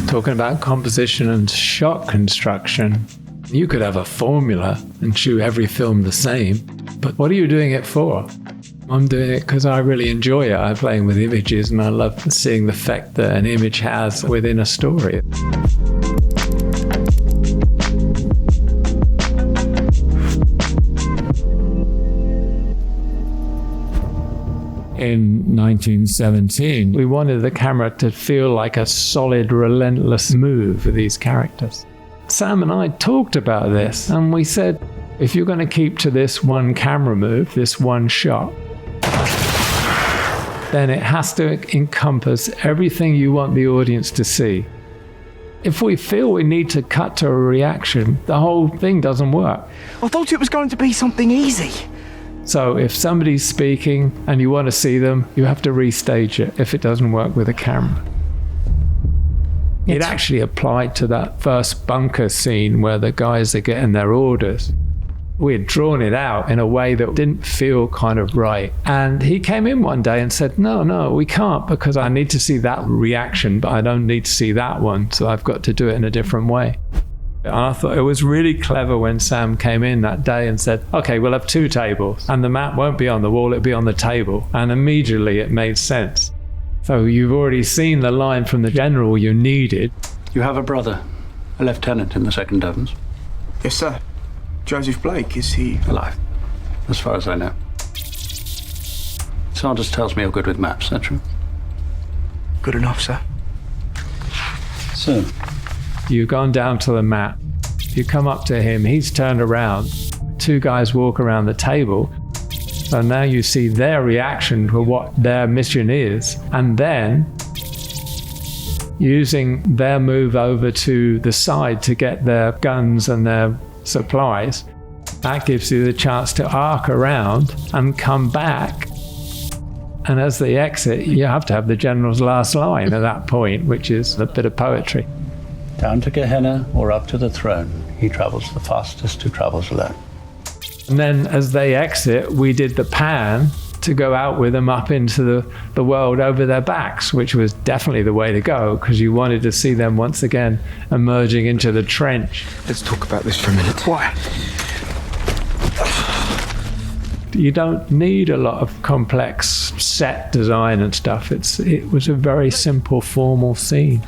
talking about composition and shot construction. You could have a formula and shoot every film the same, but what are you doing it for? I'm doing it because I really enjoy it. I'm playing with images and I love seeing the effect that an image has within a story. In 1917, we wanted the camera to feel like a solid, relentless move for these characters. Sam and I talked about this and we said, if you're going to keep to this one camera move, this one shot, then it has to encompass everything you want the audience to see. If we feel we need to cut to a reaction, the whole thing doesn't work. I thought it was going to be something easy. So if somebody's speaking and you want to see them, you have to restage it if it doesn't work with a camera. It actually applied to that first bunker scene where the guys are getting their orders. We had drawn it out in a way that didn't feel kind of right. And he came in one day and said, no, we can't, because I need to see that reaction, but I don't need to see that one. So I've got to do it in a different way. And I thought it was really clever when Sam came in that day and said, okay, we'll have 2 tables and the map won't be on the wall, it'll be on the table. And immediately it made sense. So you've already seen the line from the general you needed. You have a brother, a lieutenant in the 2nd Devons? Yes, sir. Joseph Blake, is he Alive, as far as I know. Sanders tells me you're good with maps, is that true? good enough, sir? So? You've gone down to the map. You come up to him, he's turned around. 2 guys walk around the table. So now you see their reaction to what their mission is. And then using their move over to the side to get their guns and their supplies, that gives you the chance to arc around and come back. And as they exit, you have to have the general's last line at that point, which is a bit of poetry. Down to Gehenna or up to the throne, he travels the fastest who travels alone. And then as they exit, we did the pan to go out with them up into the world over their backs, which was definitely the way to go because you wanted to see them once again emerging into the trench. Let's talk about this for a minute. Why? You don't need a lot of complex set design and stuff. It was a very simple, formal scene.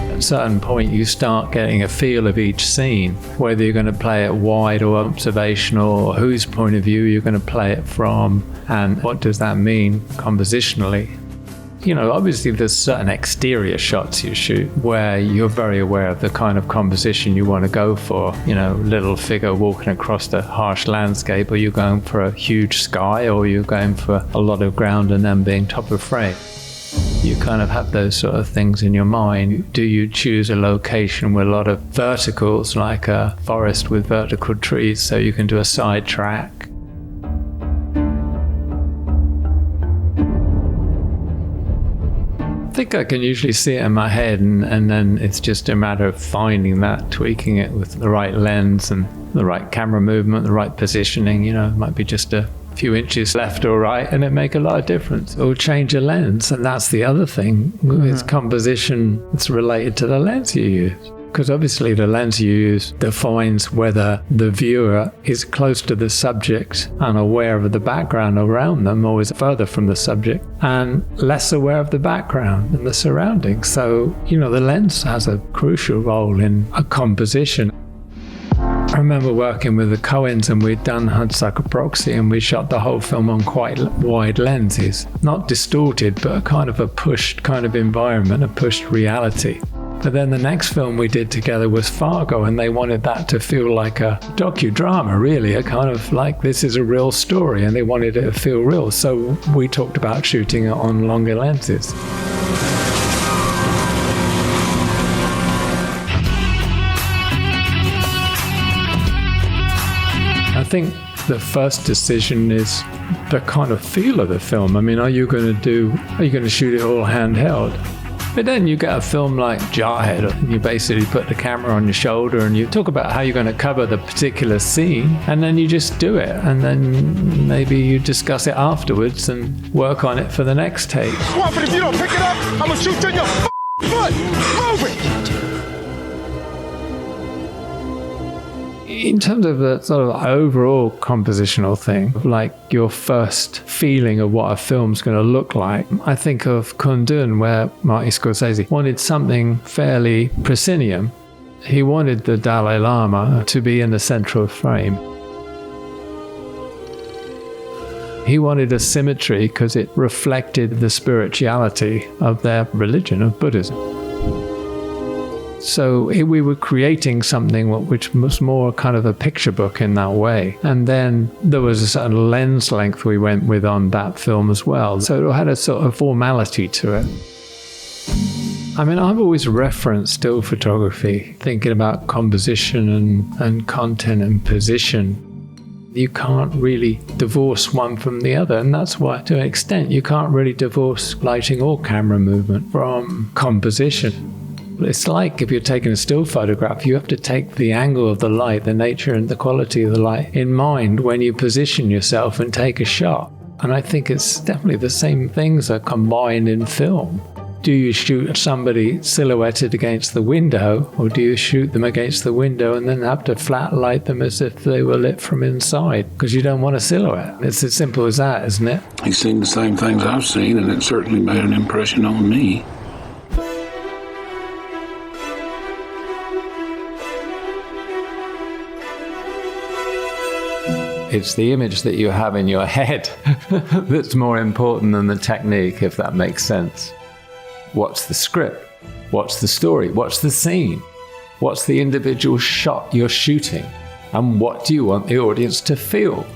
At a certain point, you start getting a feel of each scene, whether you're going to play it wide or observational, or whose point of view you're going to play it from, and what does that mean compositionally. You know, obviously there's certain exterior shots you shoot where you're very aware of the kind of composition you want to go for. You know, little figure walking across the harsh landscape, or you're going for a huge sky, or you're going for a lot of ground and then being top of frame. You kind of have those sort of things in your mind. Do you choose a location with a lot of verticals, like a forest with vertical trees, so you can do a side track? I think I can usually see it in my head, and then it's just a matter of finding that, tweaking it with the right lens and the right camera movement, the right positioning. You know, it might be just a few inches left or right and it make a lot of difference. Or change a lens, and that's the other thing with composition. It's related to the lens you use, because obviously the lens you use defines whether the viewer is close to the subject and aware of the background around them, or is further from the subject and less aware of the background and the surroundings. So, you know, the lens has a crucial role in a composition. I remember working with the Coens, and we'd done Hudsucker Proxy, and we shot the whole film on quite wide lenses, not distorted, but a kind of a pushed kind of environment, a pushed reality. But then the next film we did together was Fargo, and they wanted that to feel like a docudrama, really, a kind of like this is a real story, and they wanted it to feel real. So we talked about shooting it on longer lenses. I think the first decision is the kind of feel of the film. I mean, are you going to shoot it all handheld? But then you get a film like Jarhead, and you basically put the camera on your shoulder and you talk about how you're going to cover the particular scene, and then you just do it, and then maybe you discuss it afterwards and work on it for the next take. What, but if you don't pick it up, I'm gonna shoot you in your Foot! Move it! In terms of the sort of overall compositional thing, like your first feeling of what a film's going to look like, I think of Kundun, where Marty Scorsese wanted something fairly proscenium. He wanted the Dalai Lama to be in the central frame. He wanted a symmetry because it reflected the spirituality of their religion, of Buddhism. So we were creating something which was more kind of a picture book in that way. And then there was a certain lens length we went with on that film as well. So it had a sort of formality to it. I mean, I've always referenced still photography, thinking about composition and content and position. You can't really divorce one from the other, and that's why, to an extent, you can't really divorce lighting or camera movement from composition. It's like if you're taking a still photograph, you have to take the angle of the light, the nature and the quality of the light in mind when you position yourself and take a shot. And I think it's definitely the same things are combined in film. Do you shoot somebody silhouetted against the window, or do you shoot them against the window and then have to flat light them as if they were lit from inside? Because you don't want a silhouette. It's as simple as that, isn't it? He's seen the same things I've seen, and it certainly made an impression on me. It's the image that you have in your head that's more important than the technique, if that makes sense. What's the script? What's the story? What's the scene? What's the individual shot you're shooting? And what do you want the audience to feel?